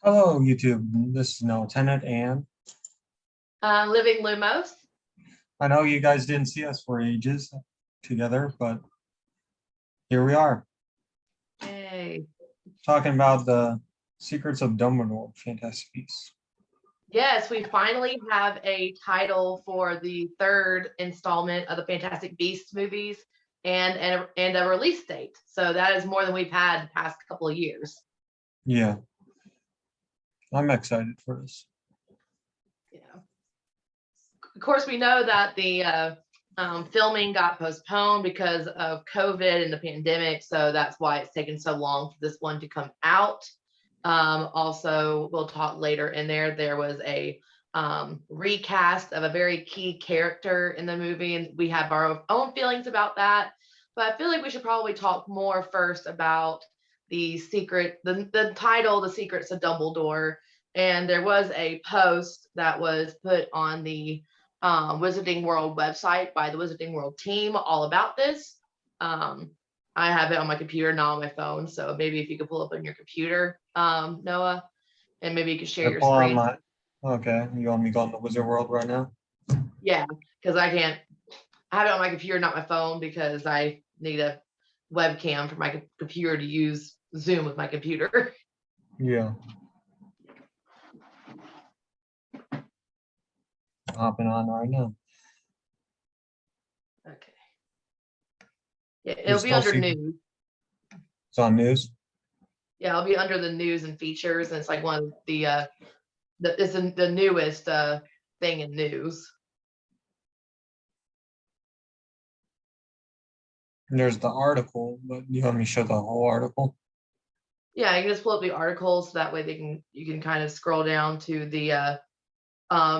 Hello, YouTube. This is Noah Tennant, and Living Lumos. I know you guys didn't see us for ages together, but here we are Yay. talking about the Secrets of Dumbledore Fantastic Beasts. Yes, we finally have a title for the third installment of the Fantastic Beasts movies and a release date. So that is more than we've had the past couple of years. Yeah, I'm excited for this. Yeah. Of course, we know that the filming got postponed because of COVID and the pandemic. So that's why it's taken so long for this one to come out. Also, we'll talk later in there. There was a recast of a very key character in the movie, and we have our own feelings about that. But I feel like we should probably talk more first about the title, The Secrets of Dumbledore. And there was a post that was put on the Wizarding World website by the Wizarding World team all about this. I have it on my computer, not on my phone. So maybe if you could pull up on your computer, Noah, and maybe you could share your screen. Okay, you want me to go on the Wizard World right now? Yeah, because I have it on my computer, not my phone, because I need a webcam for my computer to use Zoom with my computer. Yeah. Hopping on right now. Okay. Yeah, it'll be under news. It's on news? Yeah, it'll be under the news and features, and it's like one of the newest thing in news. There's the article, but you want me to show the whole article? Yeah, you can just pull up the articles, so that way you can kind of scroll down to the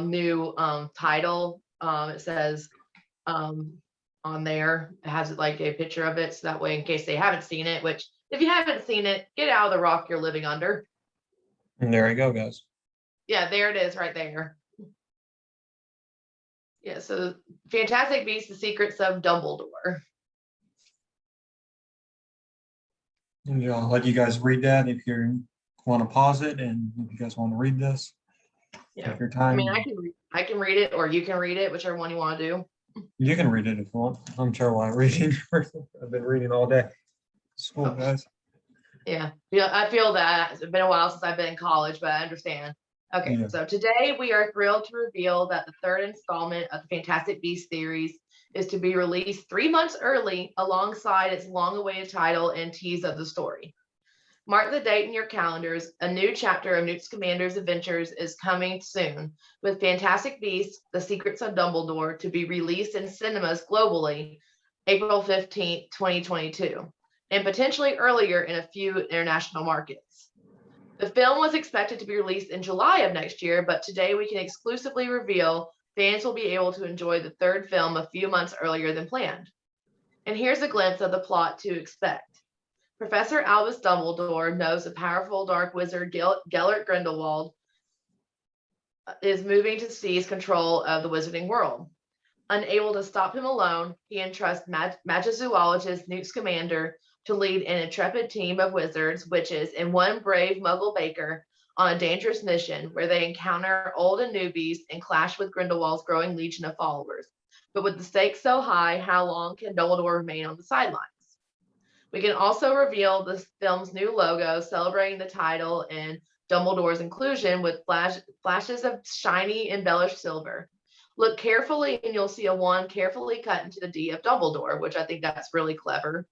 new title. It says on there, it has like a picture of it, so that way in case they haven't seen it, which if you haven't seen it, get out of the rock you're living under. And there you go, guys. Yeah, there it is right there. Yeah, so Fantastic Beasts, The Secrets of Dumbledore. And I'll let you guys read that if you want to pause it, and if you guys want to read this, take your time. I mean, I can read it, or you can read it, whichever one you want to do. You can read it if you want. I'm terrible at reading. I've been reading all day. School, guys. Yeah, I feel that. It's been a while since I've been in college, but I understand. Okay, yeah. So today we are thrilled to reveal that the third installment of the Fantastic Beasts series is to be released 3 months early alongside its long-awaited title and tease of the story. Mark the date in your calendars. A new chapter of Newt Scamander's adventures is coming soon, with Fantastic Beasts, The Secrets of Dumbledore to be released in cinemas globally April 15th, 2022, and potentially earlier in a few international markets. The film was expected to be released in July of next year, but today we can exclusively reveal fans will be able to enjoy the third film a few months earlier than planned. And here's a glimpse of the plot to expect. Professor Albus Dumbledore knows a powerful dark wizard, Gellert Grindelwald, is moving to seize control of the wizarding world. Unable to stop him alone, he entrusts magizoologist Newt Scamander to lead an intrepid team of wizards, witches, and one brave Muggle baker on a dangerous mission where they encounter old and newbies and clash with Grindelwald's growing legion of followers. But with the stakes so high, how long can Dumbledore remain on the sidelines? We can also reveal the film's new logo, celebrating the title and Dumbledore's inclusion with flashes of shiny embellished silver. Look carefully and you'll see a wand carefully cut into the D of Dumbledore, which I think that's really clever.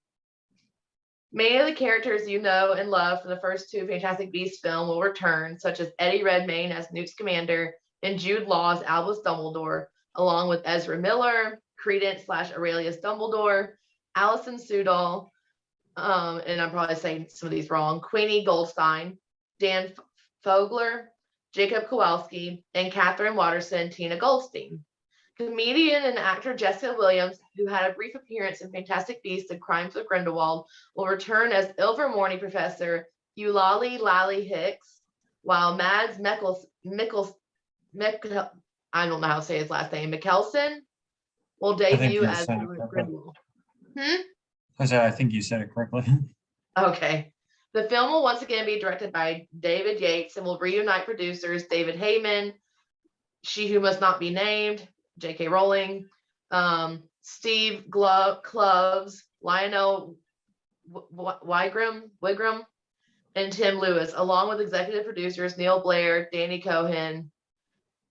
Many of the characters you know and love from the first two Fantastic Beasts film will return, such as Eddie Redmayne as Newt Scamander and Jude Law as Albus Dumbledore, along with Ezra Miller, Credence/Aurelius Dumbledore, Alison Sudol, and I'm probably saying some of these wrong, Queenie Goldstein, Dan Fogler, Jacob Kowalski, and Catherine Watterson, Tina Goldstein. Comedian and actor Jessica Williams, who had a brief appearance in Fantastic Beasts and Crimes of Grindelwald, will return as Ilvermorny Professor Eulalie Lally Hicks, while Mads I don't know how to say his last name, Mikkelsen, will debut as Grindelwald. I think you said it correctly. Okay. The film will once again be directed by David Yates and will reunite producers David Heyman, She Who Must Not Be Named, J.K. Rowling, Steve Kloves, Lionel Wigram, and Tim Lewis, along with executive producers Neil Blair, Danny Cohen,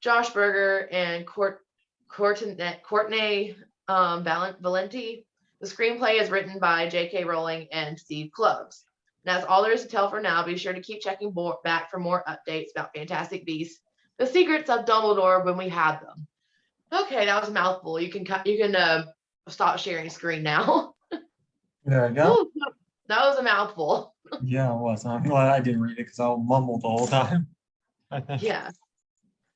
Josh Berger, and Courtney Valenti. The screenplay is written by J.K. Rowling and Steve Kloves. And that's all there is to tell for now. Be sure to keep checking back for more updates about Fantastic Beasts, The Secrets of Dumbledore, when we have them. Okay, that was a mouthful. You can stop sharing screen now. There I go. Ooh, that was a mouthful. Yeah, it was. I'm glad I didn't read it because I'll mumble the whole time. Yeah.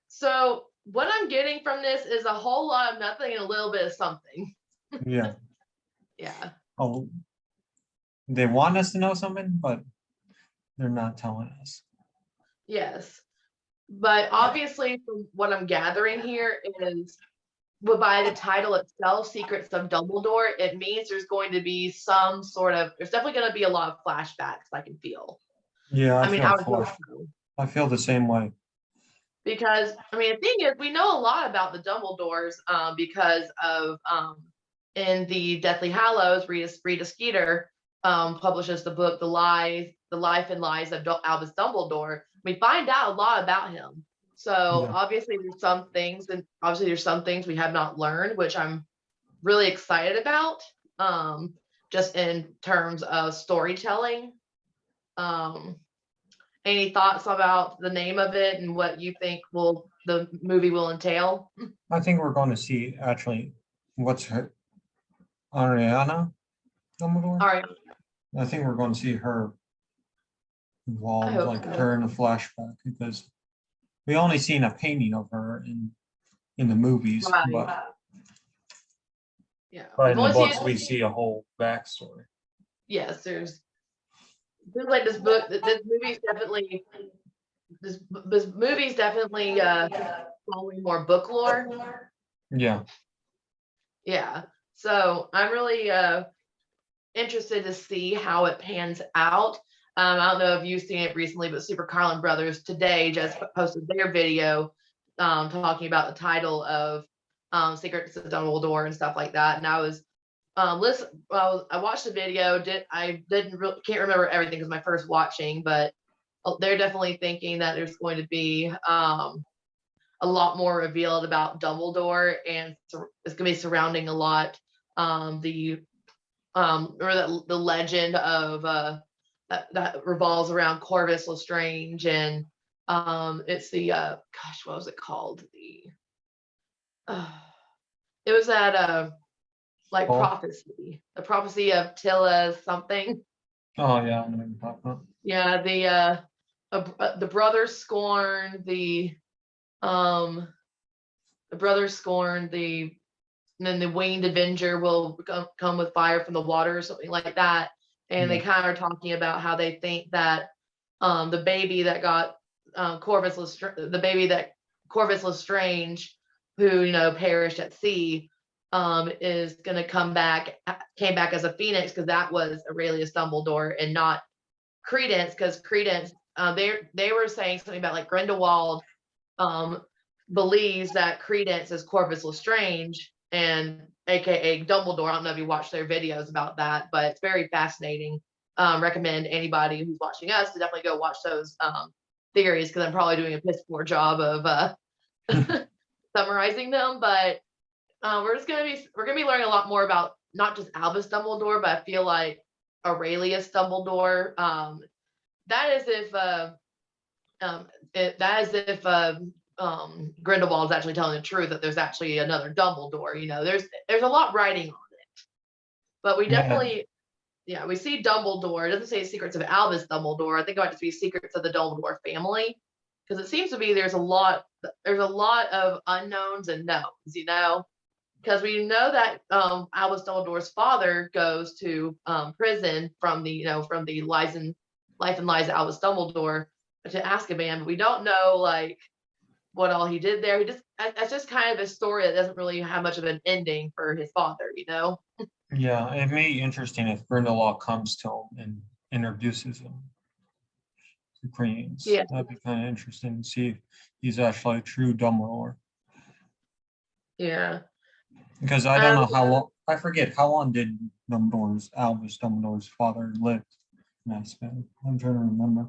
So what I'm getting from this is a whole lot of nothing and a little bit of something. Yeah. Yeah. Oh, they want us to know something, but they're not telling us. Yes. But obviously, from what I'm gathering here is, but by the title itself, Secrets of Dumbledore, it means there's going to be some sort of, there's definitely going to be a lot of flashbacks I can feel. Yeah, I mean, I would hope so. I feel the same way. Because, I mean, the thing is, we know a lot about the Dumbledores because of, in the Deathly Hallows, Rita Skeeter publishes the book, The Life and Lies of Albus Dumbledore. We find out a lot about him. So Yeah. obviously there's some things we have not learned, which I'm really excited about, just in terms of storytelling. Any thoughts about the name of it and what you think the movie will entail? I think we're going to see actually what's her Ariana Dumbledore. All right. I think we're going to see her involved, like so. her in a flashback, because we only seen a painting of her in the movies, Right. but Yeah. in the books we see a whole backstory. Yes, there's like this book. This movie's definitely following more book lore. Yeah. Yeah. So I'm really interested to see how it pans out. I don't know if you've seen it recently, but Super Carlin Brothers today just posted their video talking about the title of Secrets of Dumbledore and stuff like that. And I was I watched the video. Can't remember everything because my first watching, but they're definitely thinking that there's going to be a lot more revealed about Dumbledore, and it's going to be surrounding a lot the legend of that revolves around Corvus Lestrange, and it's the what was it called? It was that prophecy, the prophecy of Tilla something. Oh yeah, I know what you're talking about. Yeah, the brothers scorn and then the winged avenger will come with fire from the water or something like that. And they kind of are talking about how they think that the baby that got Corvus Lestrange, who perished at sea, is going to came back as a phoenix, because that was Aurelius Dumbledore and not Credence, because Credence they were saying something about like Grindelwald believes that Credence is Corvus Lestrange, and aka Dumbledore. I don't know if you watched their videos about that, but it's very fascinating. Recommend anybody who's watching us to definitely go watch those theories, because I'm probably doing a piss poor job of summarizing them. But we're gonna be learning a lot more about not just Albus Dumbledore, but I feel like Aurelius Dumbledore. That is if Grindelwald is actually telling the truth, that there's actually another Dumbledore. There's a lot writing on it, but we definitely, we see Dumbledore. It doesn't say Secrets of Albus Dumbledore. I think it might just be Secrets of the Dumbledore family, because it seems to be there's a lot of unknowns and knowns. Because we know that Albus Dumbledore's father goes to prison from the Life and Lies of Albus Dumbledore to Azkaban, but we don't know what all he did there. That's just kind of a story that doesn't really have much of an ending for his father. Yeah, it may be interesting if Grindelwald comes to him and introduces him the Queens. Yeah. That'd be kind of interesting to see if he's actually a true Dumbledore. Yeah. Because I don't know how long, I forget, how long did Albus Dumbledore's father live in that span? I'm trying to remember.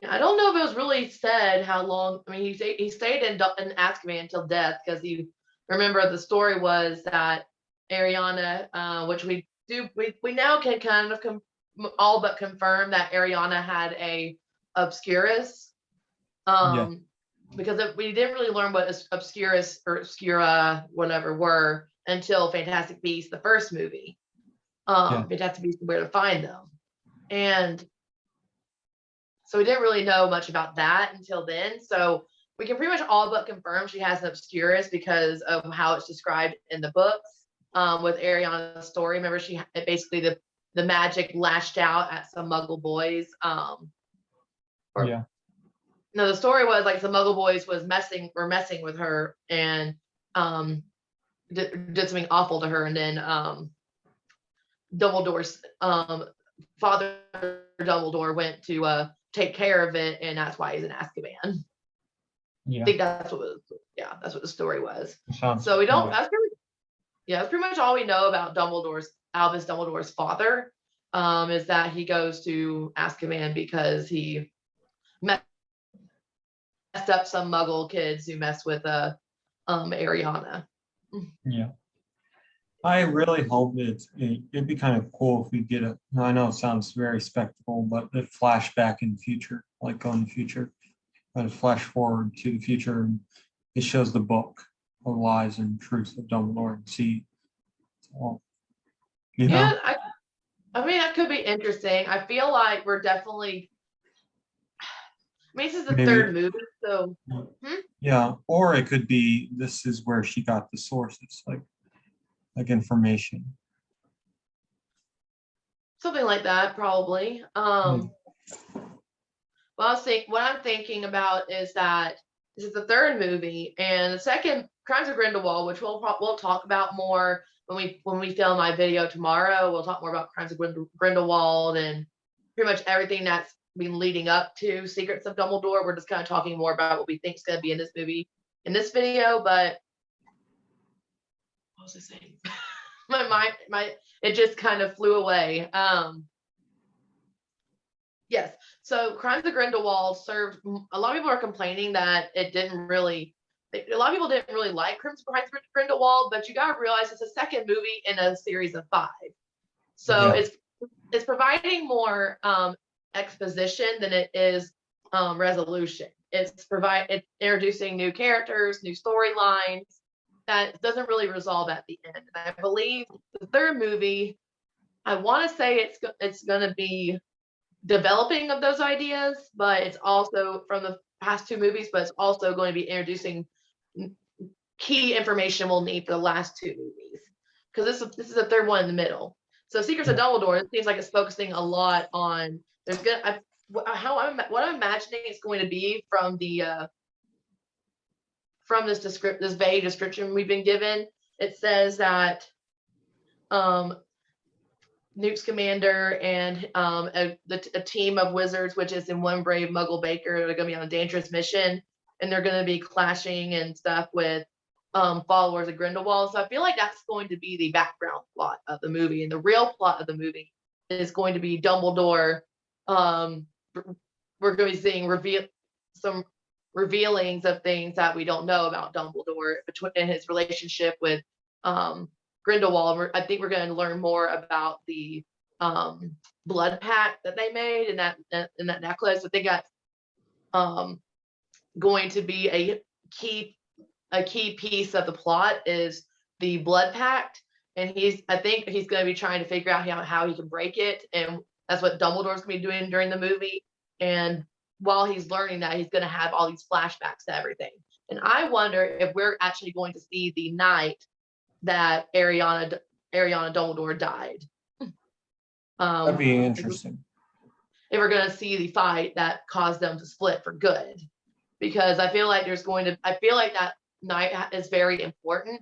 I don't know if it was really said how long. I mean, he stayed in Azkaban until death because he remember the story was that Ariana, which we now can kind of all but confirm that Ariana had a obscurus, Yeah. because we didn't really learn what obscurus or obscura whatever were until Fantastic Beasts, the first movie. Yeah. Fantastic Beasts, Where to Find Them, and so we didn't really know much about that until then. So we can pretty much all but confirm she has an obscurus because of how it's described in the books, with Ariana's story. Remember, basically the magic lashed out at some Muggle boys. Yeah. No, the story was like some Muggle boys were messing with her and did something awful to her, and then Dumbledore's father Dumbledore went to take care of it, and that's why he's in Azkaban. Yeah. I think that's what the story was. Sounds So we don't. familiar. That's pretty much all we know about Albus Dumbledore's father. Is that he goes to Azkaban because he messed up some Muggle kids who messed with Ariana. Yeah. I really hope it'd be kind of cool if we get I know it sounds very spectacle, but a flashback in the future, like go in the future, but a flash forward to the future, and it shows the book of lies and truths of Dumbledore and see. So, you know, Yeah, I mean that could be interesting. I feel like we're definitely. I mean, this is the maybe, third movie, so yeah, or it could be this is where she got the sources, like information. something like that probably. What I'm thinking about is that this is the third movie, and the second Crimes of Grindelwald, which we'll talk about more when we film my video tomorrow. We'll talk more about Crimes of Grindelwald and pretty much everything that's been leading up to Secrets of Dumbledore. We're just kind of talking more about what we think is going to be in this movie in this video. But what was I saying? It just kind of flew away. Yes. So Crimes of Grindelwald served. A lot of people are complaining that it didn't really. A lot of people didn't really like Crimes of Grindelwald, but you got to realize it's a second movie in a series of 5. So Yeah. it's providing more exposition than it is resolution. It's introducing new characters, new storylines that doesn't really resolve at the end. And I believe the third movie, I want to say it's going to be developing of those ideas, but it's also from the past 2 movies, but it's also going to be introducing key information we'll need for the last 2 movies, because this is the third one in the middle. So Secrets of Dumbledore, it seems like it's focusing a lot on what I'm imagining it's going to be from the from this vague description we've been given. It says that Newt Scamander and a team of wizards, which is in one brave Muggle Baker, are going to be on a dangerous mission, and they're going to be clashing and stuff with followers of Grindelwald. So I feel like that's going to be the background plot of the movie, and the real plot of the movie is going to be Dumbledore. We're going to be seeing some revealings of things that we don't know about Dumbledore in his relationship with Grindelwald. I think we're going to learn more about the blood pact that they made in that necklace. I think that's going to be a key piece of the plot is the blood pact, and I think he's going to be trying to figure out how he can break it, and that's what Dumbledore's going to be doing during the movie. And while he's learning that, he's going to have all these flashbacks to everything. And I wonder if we're actually going to see the night that Ariana Dumbledore died. That'd be interesting. If we're going to see the fight that caused them to split for good, because I feel like that night is very important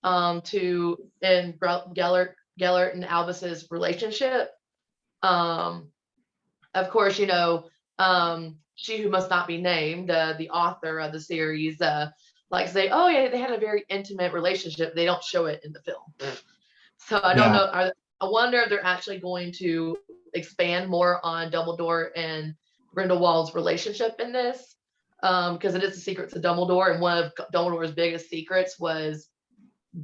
to Gellert and Albus's relationship. of course, she who must not be named, the author of the series, like say, oh yeah, they had a very intimate relationship. They don't show it in the film. So I don't Yeah. know. I wonder if they're actually going to expand more on Dumbledore and Grindelwald's relationship in this, because it is the Secrets of Dumbledore, and one of Dumbledore's biggest secrets was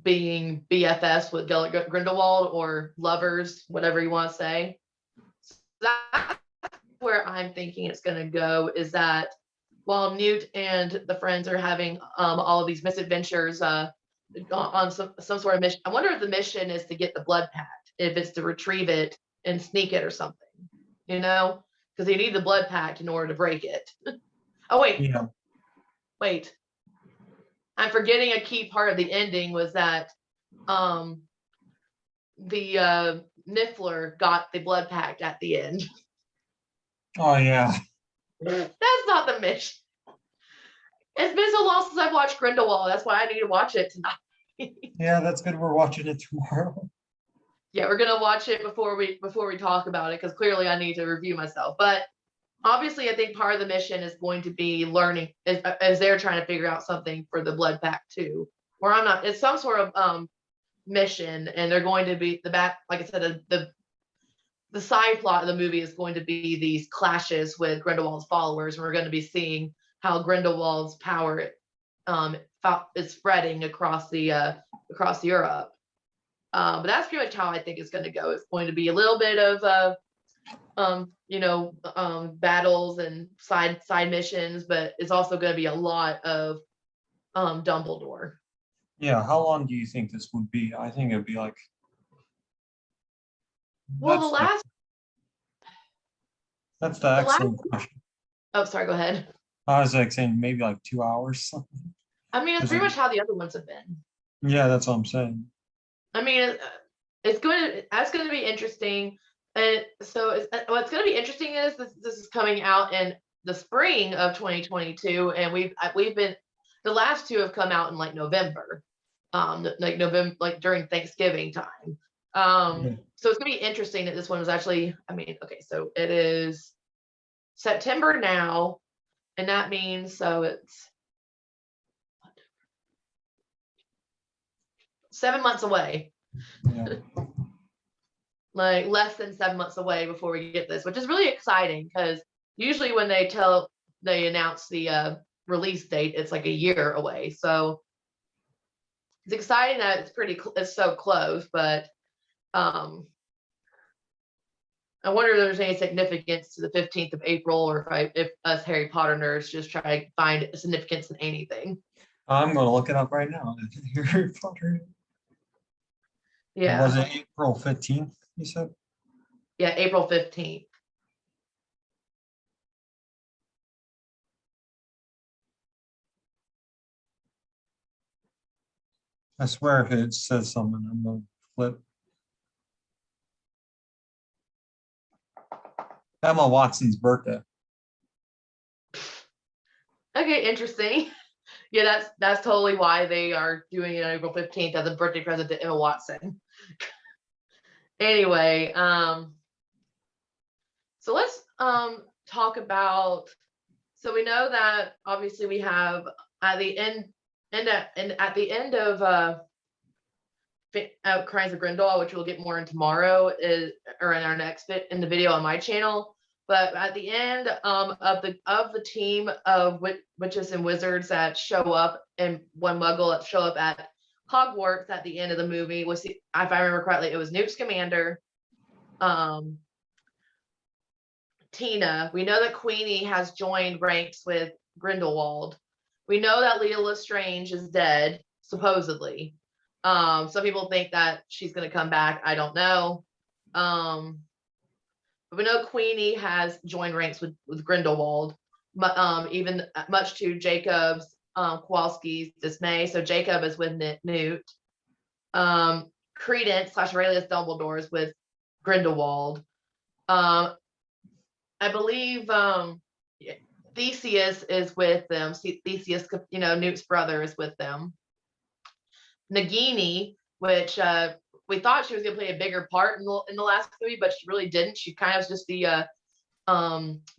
being BFS with Grindelwald, or lovers, whatever you want to say. So that's where I'm thinking it's going to go, is that while Newt and the friends are having all of these misadventures on some sort of mission. I wonder if the mission is to get the blood pact, if it's to retrieve it and sneak it or something, because you need the blood pact in order to break it. Oh, Yeah. wait. I'm forgetting a key part of the ending was that the Niffler got the blood pact at the end. Oh yeah. That's not the mission. It's been so long since I've watched Grindelwald. That's why I need to watch it tonight. Yeah, that's good. We're watching it tomorrow. Yeah, we're gonna watch it before we talk about it, because clearly I need to review myself. But obviously, I think part of the mission is going to be learning as they're trying to figure out something for the blood pact too. Or I'm not. It's some sort of mission, and they're going to be like I said, the side plot of the movie is going to be these clashes with Grindelwald's followers, and we're going to be seeing how Grindelwald's power is spreading across Europe. But that's pretty much how I think it's going to go. It's going to be a little bit of battles and side missions, but it's also going to be a lot of Dumbledore. Yeah, how long do you think this would be? I think it'd be like. Well, That's the excellent question. Oh, sorry, go ahead. I was like saying maybe like 2 hours. Something. I mean, it's pretty much how the other ones have been. Yeah, that's what I'm saying. I mean, that's going to be interesting. And so what's going to be interesting is this is coming out in the spring of 2022, and we've been, the last two have come out in like November, like during Thanksgiving time. So it's going to be interesting that this one was actually, okay, so it is September now, and that means, so it's 7 months away. Yeah. Like less than 7 months away before we get this, which is really exciting, because usually when they announce the release date, it's like a year away. So it's exciting that it's so close, but I wonder if there's any significance to the 15th of April, or if us Harry Potter nerds just try to find significance in anything. I'm going to look it up right now. Harry Potter. Yeah. Was it April 15th, you said? Yeah, April 15th. I swear if it says something, I'm going to flip. Emma Watson's birthday. Okay, interesting. Yeah, that's totally why they are doing it on April 15th as a birthday present to Emma Watson. Anyway, so let's talk about, so we know that obviously we have at the end of Crimes of Grindelwald, which we'll get more in tomorrow, or in our next in the video on my channel. But at the end of the team of witches and wizards that show up, and one Muggle that show up at Hogwarts at the end of the movie was, if I remember correctly, it was Newt Scamander, Tina. We know that Queenie has joined ranks with Grindelwald. We know that Leta Lestrange is dead, supposedly. Some people think that she's going to come back. I don't know. But we know Queenie has joined ranks with Grindelwald, even much to Jacob's Kowalski's dismay. So Jacob is with Newt. Credence / Aurelius Dumbledore is with Grindelwald. I believe Theseus is with them. Theseus, Newt's brother, is with them. Nagini, which we thought she was going to play a bigger part in the last movie, but she really didn't. She kind of was just the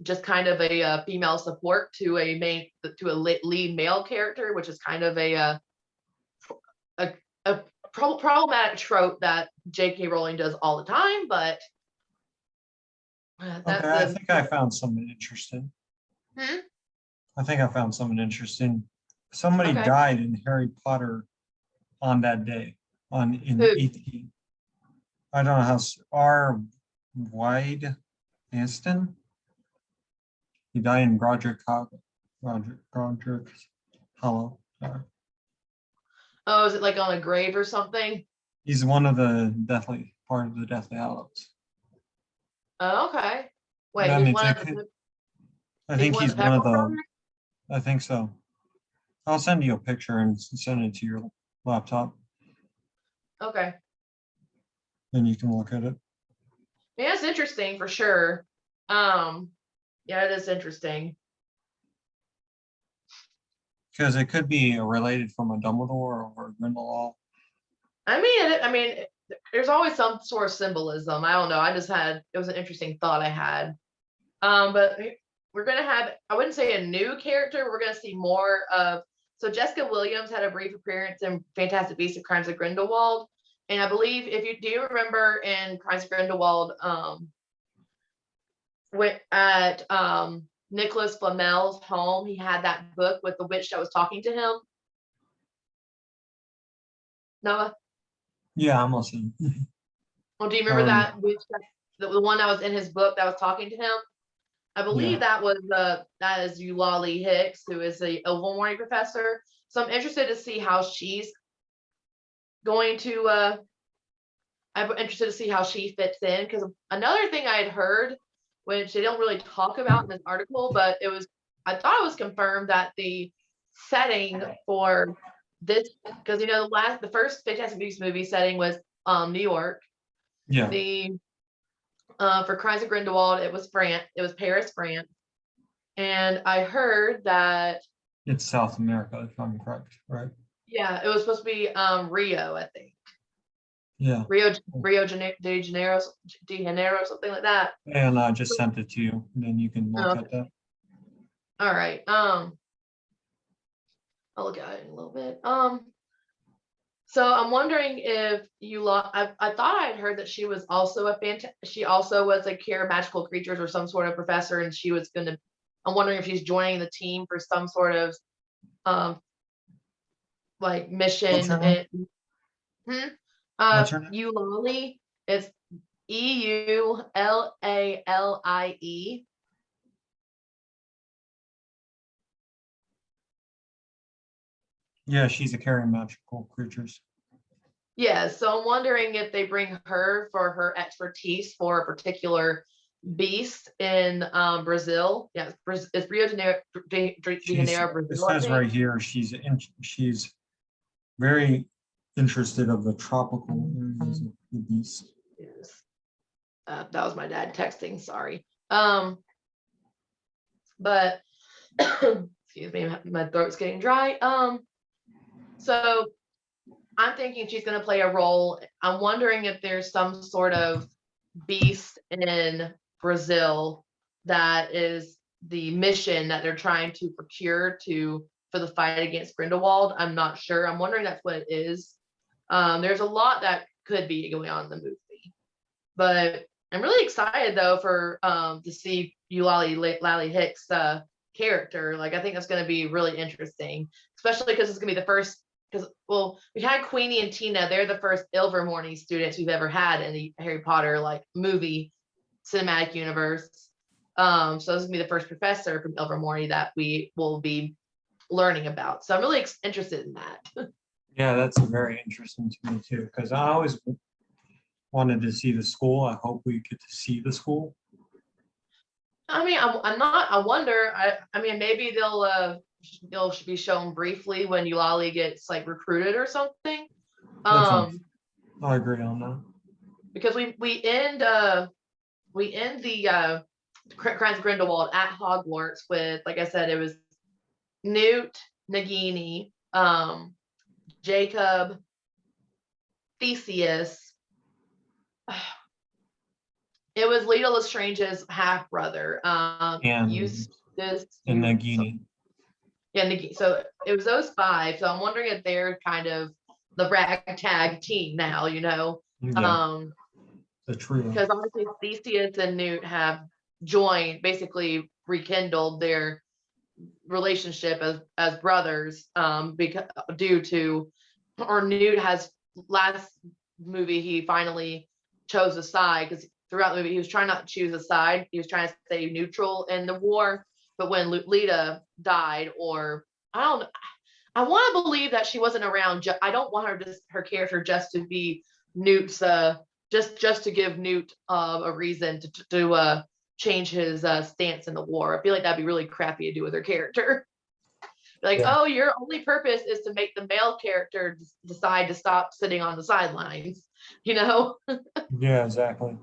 just kind of a, female support to lead male character, which is kind of a problematic trope that J.K. Rowling does all the time, but that's Okay, I think I found something interesting. Hmm? I think I found something interesting. Somebody Okay. died in Harry Potter on that day, in Who? 8th. I don't know how R. Wide Aston. He died in Godric Hollow. Oh, is it like on a grave or something? He's one of the deathly part of the Deathly Hallows. Oh, okay. Wait, That he's means one it of could. the I he's think one he's of the one of Pepper the. brothers? I think so. I'll send you a picture and send it to your laptop, Okay. and you can look at it. Yeah, it's interesting for sure. Um, yeah, it is interesting. Because it could be related from a Dumbledore or a Grindelwald. There's always some sort of symbolism. I don't know. It was an interesting thought I had. But we're gonna have, I wouldn't say a new character. We're gonna see more of. So Jessica Williams had a brief appearance in Fantastic Beasts and Crimes of Grindelwald, and I believe if you do remember in Crimes of Grindelwald, went at Nicholas Flamel's home, he had that book with the witch that was talking to him. Noah, Yeah, I'm listening. well, do you remember Um, that witch, the one that was in his book that was talking to him? I believe yeah. that is Eulalie Hicks, who is the Ilvermorny professor. So I'm interested to see how she's going to. I'm interested to see how she fits in, because another thing I had heard, which they don't really talk about in this article, but I thought it was confirmed that the setting for this, because the first Fantastic Beasts movie setting was New York. Yeah. The For Crimes of Grindelwald, it was France. It was Paris, France. And I heard that, It's South America, if I'm correct, right? yeah, it was supposed to be Rio, I think. Yeah. De Janeiro, something like that. And I just sent it to you, and then you can look Okay. at that. All right. I'll look at it in a little bit. So I'm wondering if I thought I had heard that she was also she also was a cure magical creatures or some sort of professor, and she was gonna. I'm wondering if she's joining the team for some sort of like What's mission. her name? What's her name? Eulalie. It's Eulalie. Yeah, she's a carrying magical creatures. Yeah, so I'm wondering if they bring her for her expertise for a particular beast in Brazil. Yeah, it's Rio de Janeiro, It Brazil, I says think. right here she's very interested of the tropical areas of the beast. Yes. That was my dad texting. Sorry. But excuse me, my throat's getting dry. So I'm thinking she's going to play a role. I'm wondering if there's some sort of beast in Brazil that is the mission that they're trying to procure for the fight against Grindelwald. I'm not sure. I'm wondering that's what it is. There's a lot that could be going on in the movie, but I'm really excited though for to see Eulalie Hicks character. Like I think that's going to be really interesting, especially because it's going to be the first. Because we had Queenie and Tina. They're the first Ilvermorny students we've ever had in the Harry Potter like movie cinematic universe. So this is gonna be the first professor from Ilvermorny that we will be learning about. So I'm really interested in that. Yeah, that's very interesting to me too, because I always wanted to see the school. I hope we get to see the school. I mean, I'm not. I wonder. I mean, maybe they'll be shown briefly when Eulalie gets like recruited or something. Definitely, I agree on that. Because we end the Crimes of Grindelwald at Hogwarts with, like I said, it was Newt, Nagini, Jacob, Theseus, It was Lita Lestrange's half brother. and Eustace. So, Nagini. yeah, so it was those five. So I'm wondering if they're kind of the ragtag team now. Yeah, the trio. Because obviously Theseus and Newt have joined, basically rekindled their relationship as brothers, because due to, or Newt has, last movie he finally chose a side, because throughout the movie he was trying not to choose a side, he was trying to stay neutral in the war. But when Lita died, or I don't know, I want to believe that she wasn't around. I don't want her character just to be Newt's, just to give Newt a reason to change his stance in the war. I feel like that'd be really crappy to do with her character. Like, Yeah, oh, your only purpose is to make the male character decide to stop sitting on the sidelines, you know? yeah, exactly.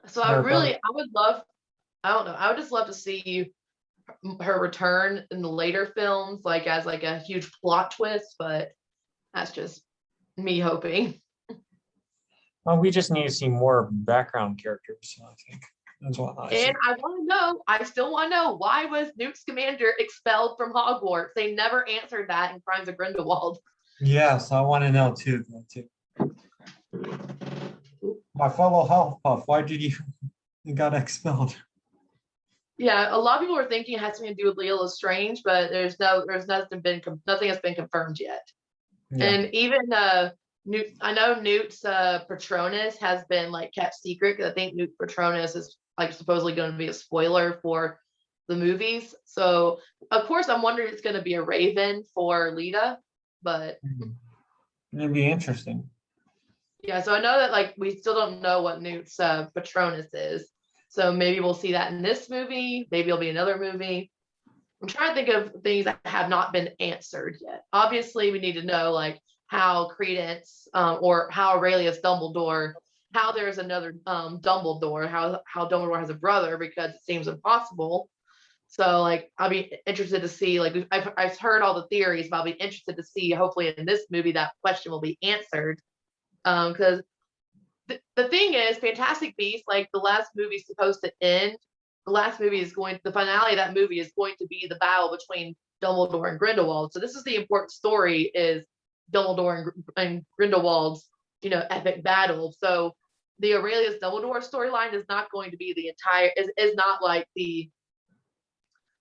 So Yeah, I would love, I don't know, I would just love to see her return in the later films, like as like a huge plot twist, but that's just me hoping. well, we just need to see more background characters. I think that's what I And see. I still want to know, why was Newt Scamander expelled from Hogwarts? They never answered that in Crimes of Grindelwald. Yes, I want to know too. That too. My fellow Hufflepuff, why did you got expelled? Yeah, a lot of people were thinking it has something to do with Leo Lestrange, but there's nothing has been confirmed yet. Yeah. And even Newt, I know Newt's Patronus has been like kept secret, because I think Newt Patronus is like supposedly going to be a spoiler for the movies. So of course I'm wondering if it's going to be a Raven for Lita, but It'd be interesting. yeah. So I know that like we still don't know what Newt's Patronus is. So maybe we'll see that in this movie. Maybe it'll be another movie. I'm trying to think of things that have not been answered yet. Obviously, we need to know like how Credence, or how Aurelius Dumbledore, how there's another Dumbledore, how Dumbledore has a brother, because it seems impossible. So like I'll be interested to see, like I've heard all the theories, but I'll be interested to see, hopefully in this movie that question will be answered. Because the thing is, Fantastic Beasts, like the last movie is supposed to end. The finale of that movie is going to be the battle between Dumbledore and Grindelwald. So this is the important story, is Dumbledore and Grindelwald's, epic battle. So the Aurelius Dumbledore storyline is not going to be is not like the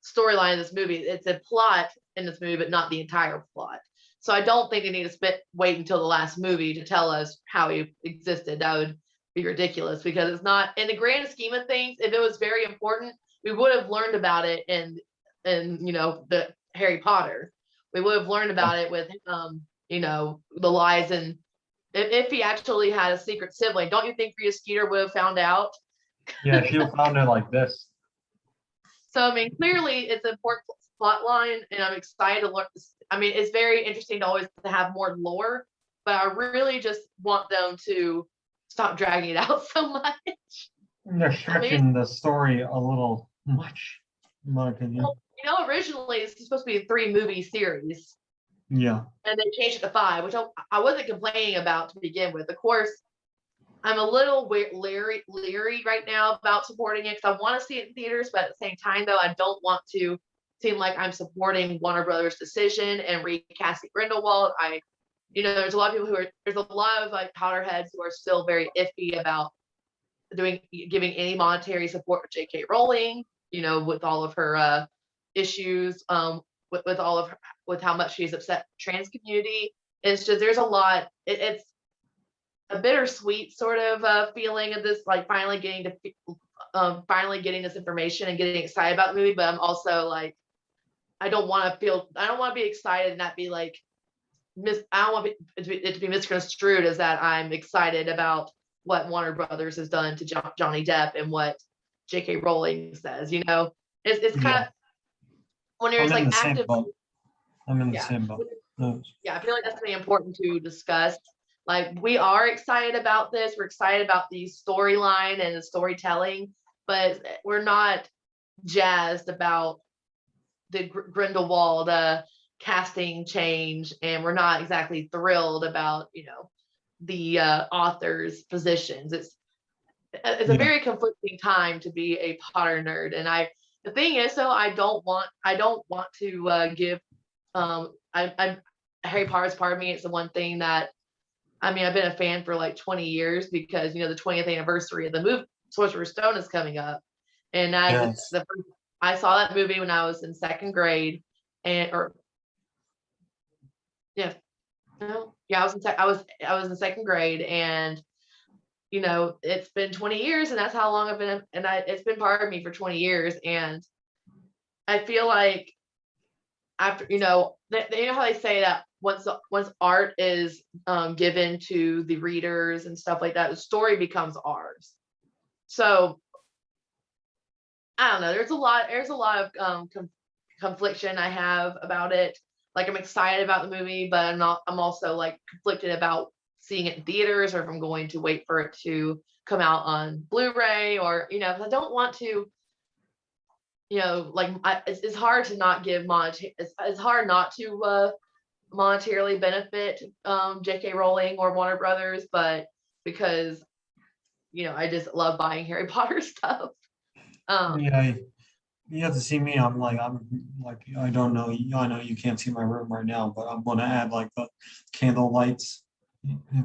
storyline of this movie. It's a plot in this movie, but not the entire plot. So I don't think they need to wait until the last movie to tell us how he existed. That would be ridiculous, because it's not, in the grand scheme of things. If it was very important, we would have learned about it in the Harry Potter. We would have learned about it with the lies, and if he actually had a secret sibling. Don't you think Rhea Skeeter would have found out? Yeah, if you found it like this. So I mean, clearly it's an important plot line, and I'm excited to learn. I mean, it's very interesting to always have more lore, but I really just want them to stop dragging it out so much. They're I mean, stretching the story a little much, in my opinion. originally it's supposed to be a 3-movie series, Yeah. and they changed it to 5, which I wasn't complaining about to begin with. Of course, I'm a little leery right now about supporting it, because I want to see it in theaters, but at the same time, though, I don't want to seem like I'm supporting Warner Brothers' decision and recasting Grindelwald. There's a lot of people there's a lot of like Potterheads who are still very iffy about giving any monetary support to J.K. Rowling, with all of her issues, with all of with how much she's upset the trans community. It's just, there's a lot. It's a bittersweet sort of feeling of this, like finally getting this information and getting excited about the movie. But I'm also like, I don't want to be excited and not be like, I don't want it to be misconstrued as that I'm excited about what Warner Brothers has done to Johnny Depp and what J.K. Rowling says. It's kind Yeah. of, when I'm there's in like the same active, boat. I'm in the yeah, same boat. No. yeah, I feel like that's something important to discuss. Like, we are excited about this. We're excited about the storyline and the storytelling, but we're not jazzed about the Grindelwald casting change, and we're not exactly thrilled about the author's positions. it's a Yeah. very conflicting time to be a Potter nerd. And the thing is, though, I don't want to give, I'm Harry Potter's part of me. It's the one thing that, I mean, I've been a fan for like 20 years because, the 20th anniversary of the movie Sorcerer's Stone is coming up. And Yes. I saw that movie when I was in second grade, or yeah, no, yeah, I was in second grade, and it's been 20 years, and that's how long I've been, and it's been part of me for 20 years, and I feel like after, you know how they say that once art is given to the readers and stuff like that, the story becomes ours. So I don't know. There's a lot of confliction I have about it. Like, I'm excited about the movie, but I'm also like conflicted about seeing it in theaters, or if I'm going to wait for it to come out on Blu-ray, or 'cause I don't want to, like, it's hard to not give it's hard not to monetarily benefit J.K. Rowling or Warner Brothers, but because I just love buying Harry Potter stuff. Um, Yeah. You have to see me. I'm like, I don't know. I know you can't see my room right now, but I'm gonna add like the candle lights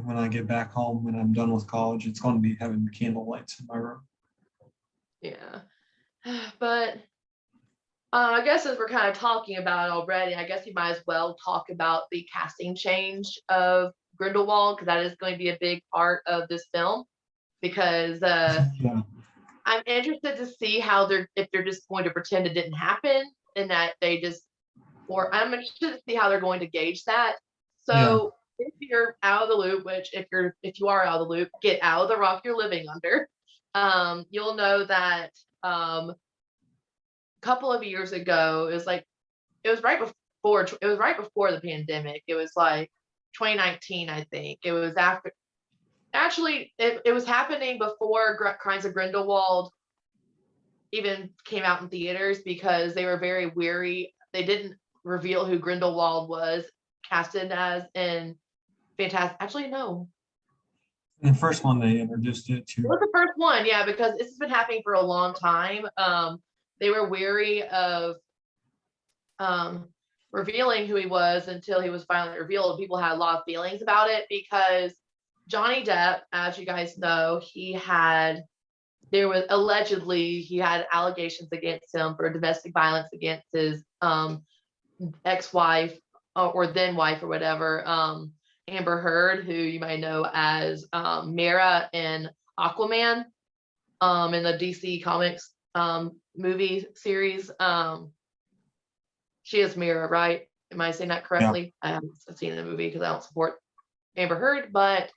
when I get back home when I'm done with college. It's gonna be having candle lights in my room. yeah, but I guess as we're kind of talking about it already, I guess we might as well talk about the casting change of Grindelwald, because that is going to be a big part of this film. Because Yeah. I'm interested to see how if they're just going to pretend it didn't happen, and that they just, or I'm interested to see how they're going to gauge that. Yeah. So if you're out of the loop, which if you are out of the loop, get out of the rock you're living under. You'll know that a couple of years ago, it was right before the pandemic. It was like 2019, I think. It was after, actually, it was happening before Crimes of Grindelwald even came out in theaters, because they were very weary. They didn't reveal who Grindelwald was casted as in Fantastic. Actually, no, The first one they introduced it it to. was the first one. Yeah, because this has been happening for a long time. They were weary of um, revealing who he was until he was finally revealed. People had a lot of feelings about it, because Johnny Depp, as you guys know, there was allegedly, he had allegations against him for domestic violence against his ex-wife, or then wife, or whatever, Amber Heard, who you might know as Mara in Aquaman, in the DC Comics movie series. She is Mira, right? Am I saying that Yeah. correctly? I haven't seen the movie because I don't support Amber Heard, but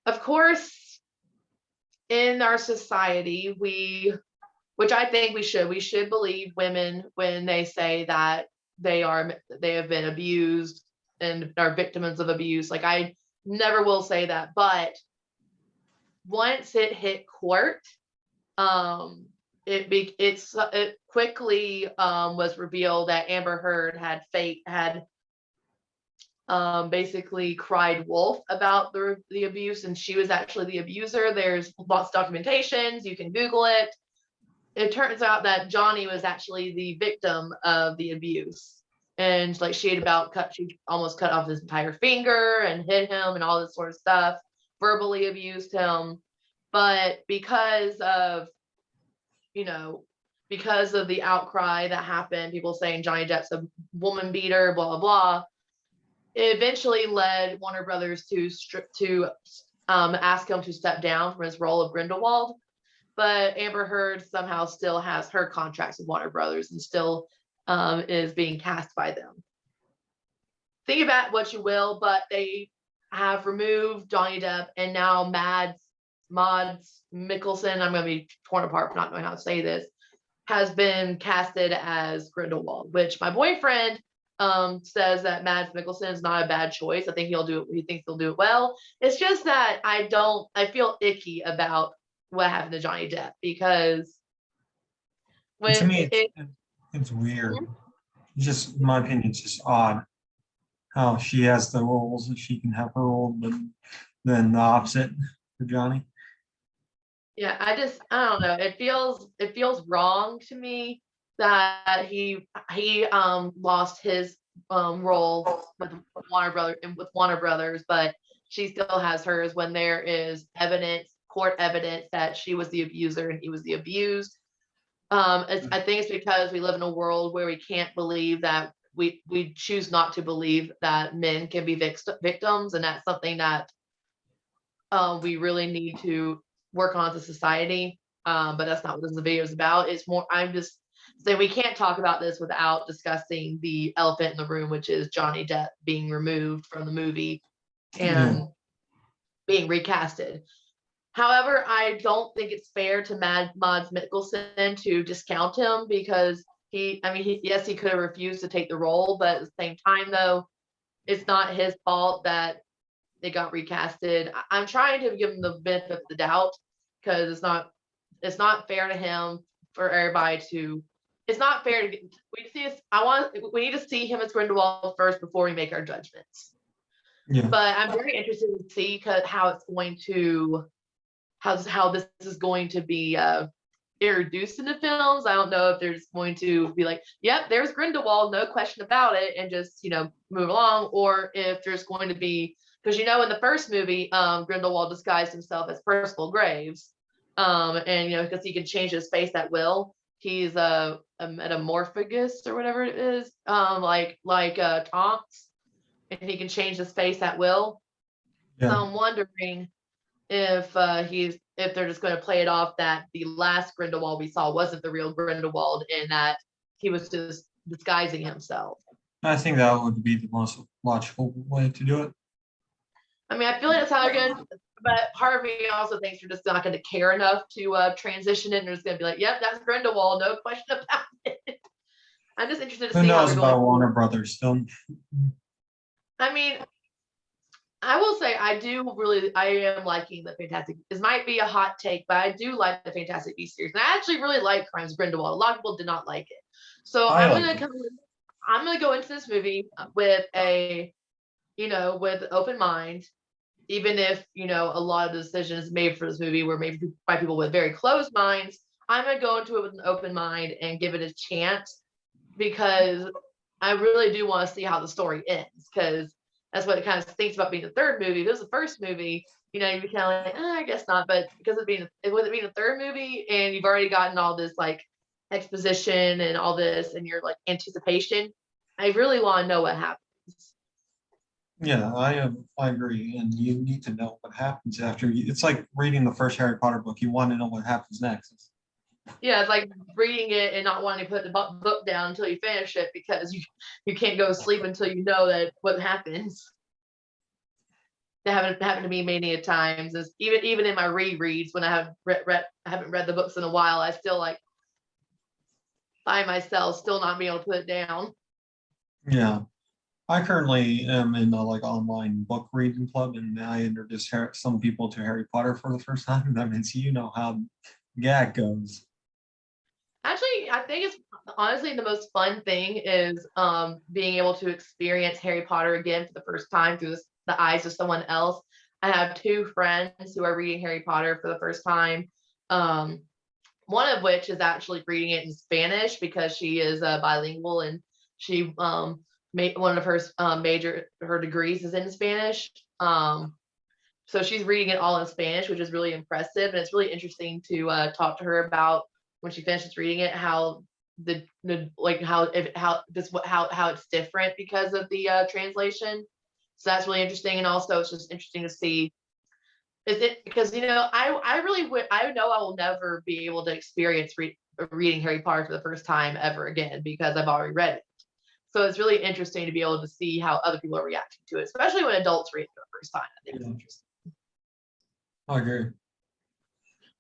of course, in our society, which I think we should believe women when they say that they have been abused and are victims of abuse. Like, I never will say that, but once it hit court, um, it quickly was revealed that Amber Heard had basically cried wolf about the abuse, and she was actually the abuser. There's lots of documentations. You can Google it. It turns out that Johnny was actually the victim of the abuse. And like, she almost cut off his entire finger and hit him and all this sort of stuff, verbally abused him. But you know, because of the outcry that happened, people saying Johnny Depp's a woman beater, blah, blah, blah, it eventually led Warner Brothers to ask him to step down from his role of Grindelwald. But Amber Heard somehow still has her contracts with Warner Brothers and still is being cast by them. Think about what you will, but they have removed Johnny Depp, and now Mads Mikkelsen, I'm going to be torn apart for not knowing how to say this, has been casted as Grindelwald, which my boyfriend says that Mads Mikkelsen is not a bad choice. I think he thinks he'll do it well. It's just that I feel icky about what happened to Johnny Depp, because And to when me, it it's weird. Just in my opinion, it's just odd how she has the roles and she can have her role, but then the opposite for Johnny. Yeah, I don't know. It feels wrong to me that he lost his role with Warner Brothers, but she still has hers when there is court evidence that she was the abuser and he was the abused. I think it's because we live in a world where we can't believe that we choose not to believe that men can be victims, and that's something that we really need to work on as a society. But that's not what this video is about. It's more, I'm just saying we can't talk about this without discussing the elephant in the room, which is Johnny Depp being removed from the movie Yeah, and being recasted. However, I don't think it's fair to Mads Mikkelsen to discount him because yes, he could have refused to take the role, but at the same time, though, it's not his fault that they got recasted. I'm trying to give him the benefit of the doubt because it's not fair to him for everybody to. It's not fair to we need to see him as Grindelwald first before we make our judgments. yeah, But I'm very interested to see how it's going to how this is going to be introduced in the films. I don't know if there's going to be like, yep, there's Grindelwald, no question about it, and just move along, or if there's going to be because in the first movie, Grindelwald disguised himself as Percival Graves, and because he can change his face at will. He's a metamorphagus or whatever it is, like Tonks, and he can change his face at will. So yeah. I'm wondering if they're just going to play it off that the last Grindelwald we saw wasn't the real Grindelwald and that he was just disguising himself. I think that would be the most logical way to do it. I feel like that's how they're going to, but part of me also thinks they're just not going to care enough to transition it, and they're just going to be like, yep, that's Grindelwald, no question about it. I'm just interested to Who see how knows they're going. about Warner Brothers film? I mean, I will say I am liking the Fantastic. This might be a hot take, but I do like the Fantastic Beasts series. And I actually really like Crimes of Grindelwald. A lot of people did not like it. So I like it. I'm gonna go into this movie with with open mind, even if, a lot of the decisions made for this movie were made by people with very closed minds. I'm gonna go into it with an open mind and give it a chance because I really do want to see how the story ends because that's what it kind of thinks about being the third movie. If it was the first movie, you'd be kind of like, I guess not. But because with it being the third movie and you've already gotten all this like exposition and all this and your like anticipation, I really want to know what happens. Yeah, I agree, and you need to know what happens after. It's like reading the first Harry Potter book. You want to know what happens next. Yeah, it's like reading it and not wanting to put the book down until you finish it because you can't go to sleep until you know that what happens. That haven't happened to me many a times. Is even in my rereads when I have I haven't read the books in a while, I still like find myself still not being able to put it down. Yeah, I currently am in a like online book reading club, and I introduced some people to Harry Potter for the first time. That means you know how gag goes. Actually, I think it's honestly the most fun thing is being able to experience Harry Potter again for the first time through the eyes of someone else. I have two friends who are reading Harry Potter for the first time. Um, one of which is actually reading it in Spanish because she is bilingual and she made one of her degrees is in Spanish. So she's reading it all in Spanish, which is really impressive, and it's really interesting to talk to her about when she finishes reading it how the like how if how this what how it's different because of the translation. So that's really interesting, and also it's just interesting to see is it because I really would I know I will never be able to experience reading Harry Potter for the first time ever again because I've already read it. So it's really interesting to be able to see how other people are reacting to it, especially when adults read it for the first time. I think it's Yeah, interesting. I agree.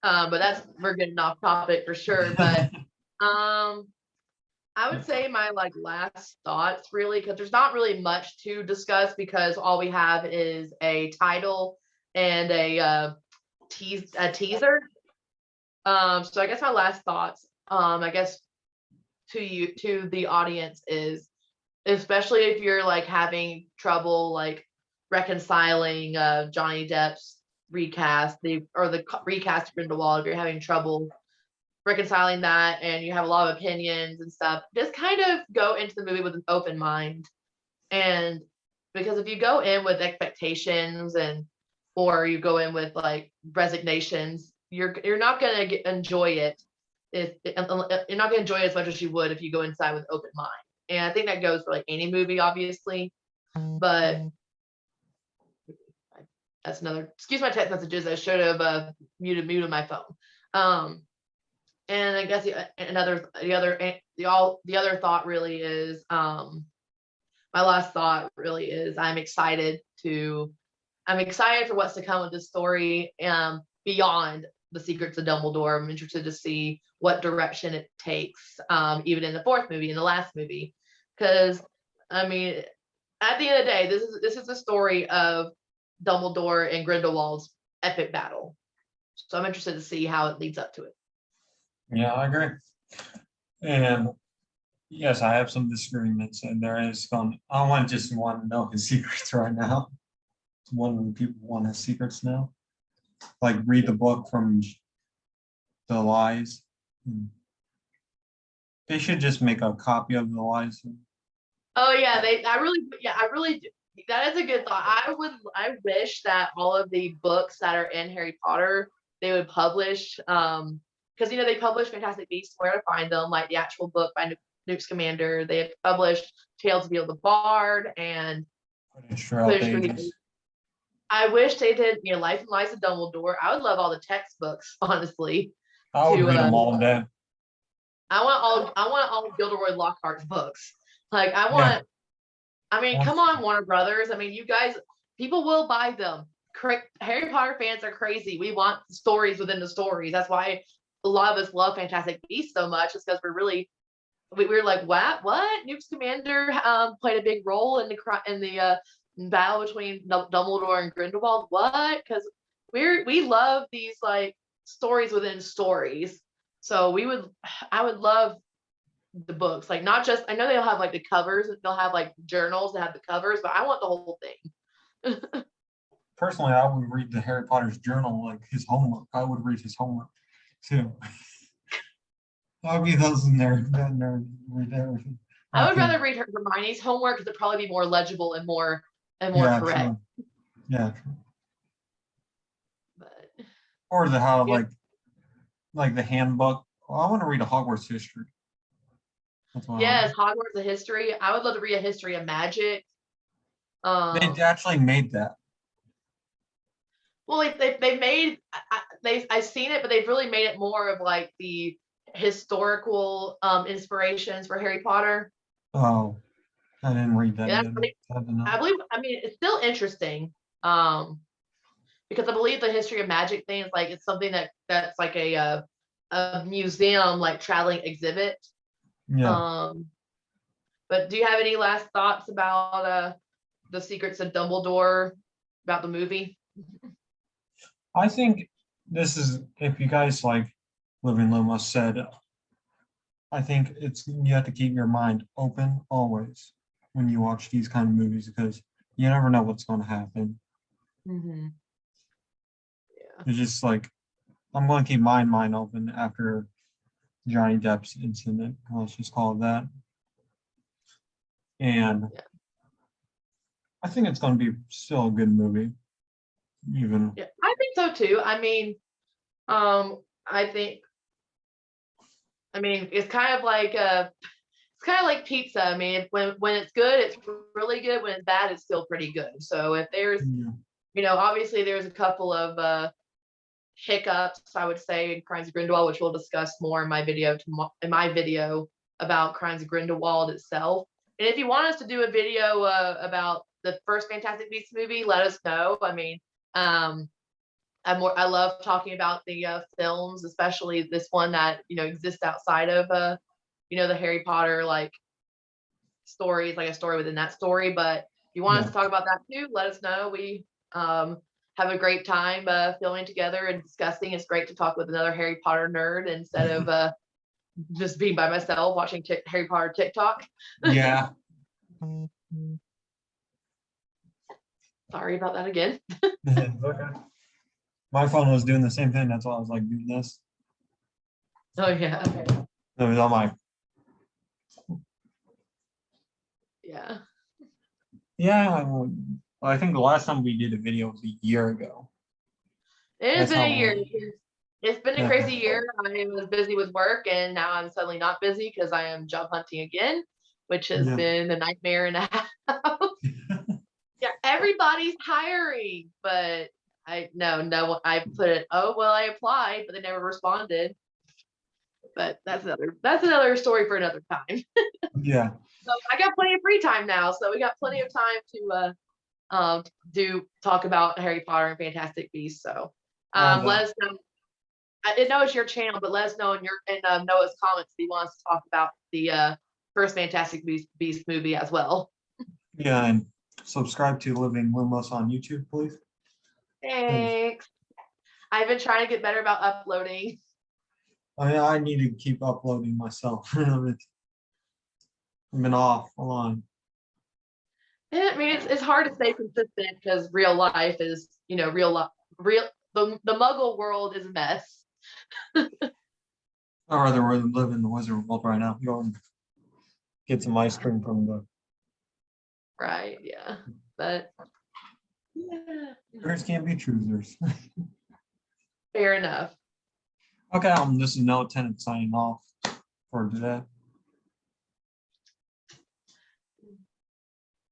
But we're getting off topic for sure. But um, I would say my like last thoughts really because there's not really much to discuss because all we have is a title and a teaser. So I guess my last thoughts, I guess to the audience is, especially if you're like having trouble like reconciling Johnny Depp's recast, recast of Grindelwald, if you're having trouble reconciling that and you have a lot of opinions and stuff, just kind of go into the movie with an open mind. And because if you go in with expectations or you go in with like resignations, you're not going to enjoy it. You're not going to enjoy it as much as you would if you go inside with open mind. And I think that goes for like any movie, obviously. But that's another. Excuse my text messages. I should have muted my phone. And I guess the other thought really is my last thought really is I'm excited for what's to come with this story beyond the Secrets of Dumbledore. I'm interested to see what direction it takes, even in the fourth movie, in the last movie, because I mean, at the end of the day, this is the story of Dumbledore and Grindelwald's epic battle. So I'm interested to see how it leads up to it. Yeah, I agree. And yes, I have some disagreements, and there is some. I just want to know his secrets right now. One of the people want his secrets now. Like read the book from the lies. They should just make a copy of the lies. Oh yeah, I really do. That is a good thought. I wish that all of the books that are in Harry Potter they would publish. Because they publish Fantastic Beasts, Where to Find Them, like the actual book by Newt Scamander. They have published Tales of Beedle the Bard and I wish they did, Life and Lies of Dumbledore. I would love all the textbooks, honestly. I would read them all day. I want all of Gilderoy Lockhart's books. Like come on, Warner Brothers. I mean, you guys, people will buy them. Harry Potter fans are crazy. We want stories within the stories. That's why a lot of us love Fantastic Beasts so much, is because we're like, what? Newt Scamander played a big role in the battle between Dumbledore and Grindelwald. What? Because we love these like stories within stories. So I would love the books, like not just, I know they'll have like the covers, they'll have like journals that have the covers, but I want the whole thing. Personally, I would read the Harry Potter's journal, like his homework. I would read his homework too. I'll be those in there that nerd read everything. I would rather read Hermione's homework because it'd probably be more legible and more correct. True. Yeah, true. But or like the handbook. Well, I want to read a Hogwarts history. Yes, Hogwarts of history. I would love to read a history of magic. They actually made that. Well, like they've made, I've seen it, but they've really made it more of like the historical inspirations for Harry Potter. Oh, I didn't read that. Yeah, I believe. I mean, it's still interesting because I believe the history of magic thing is like it's something that's like a museum like traveling exhibit. Yeah. But do you have any last thoughts about the Secrets of Dumbledore, about the movie? I think this is, if you guys like Living Lumos said, I think you have to keep your mind open always when you watch these kind of movies, because you never know what's going to happen. Mm-hmm. Yeah. It's just like, I'm going to keep my mind open after Johnny Depp's incident. Let's just call it that. And I think it's going to be still a good movie. Even. Yeah, I think so too. I mean, it's kind of like pizza. I mean, when it's good, it's really good. When it's bad, it's still pretty good. So if there's, obviously there's a couple of hiccups, I would say, in Crimes of Grindelwald, which we'll discuss more in my video about Crimes of Grindelwald itself. And if you want us to do a video about the first Fantastic Beasts movie, let us know. I mean, I love talking about the films, especially this one that exists outside of the Harry Potter like stories, like a story within that story. But if you want us to talk about that too, let us know. We have a great time filming together and discussing. It's great to talk with another Harry Potter nerd instead of just being by myself watching Harry Potter TikTok. Yeah. Sorry about that again. Okay. My phone was doing the same thing. That's why I was like doing this. Oh yeah. It was on my, Yeah. yeah. I think the last time we did a video was a year ago. It has That's been how a year. long. It's been a Yeah. crazy year. I was busy with work and now I'm suddenly not busy because I am job hunting again, which has Yeah. been a nightmare and a half. Yeah, everybody's hiring, but no, I put it, oh well, I applied, but they never responded. But that's another story for another time. Yeah. So I got plenty of free time now, so we got plenty of time to do talk about Harry Potter and Fantastic Beasts. So All let that. us know. I didn't know it's your channel, but let us know in Noah's comments if he wants to talk about the first Fantastic Beast movie as well. Yeah. And subscribe to Living Lumos on YouTube, please. Thanks. I've been trying to get better about uploading. I need to keep uploading myself. I've been off a lot. I mean, it's hard to stay consistent because real life is, real life, real the Muggle world is a mess. I'd rather live in the Wizard World right now. Go and get some ice cream from the. Right? Yeah, but yeah, Bears can't be choosers. fair enough. Okay, this is Noah Tennant signing off for today.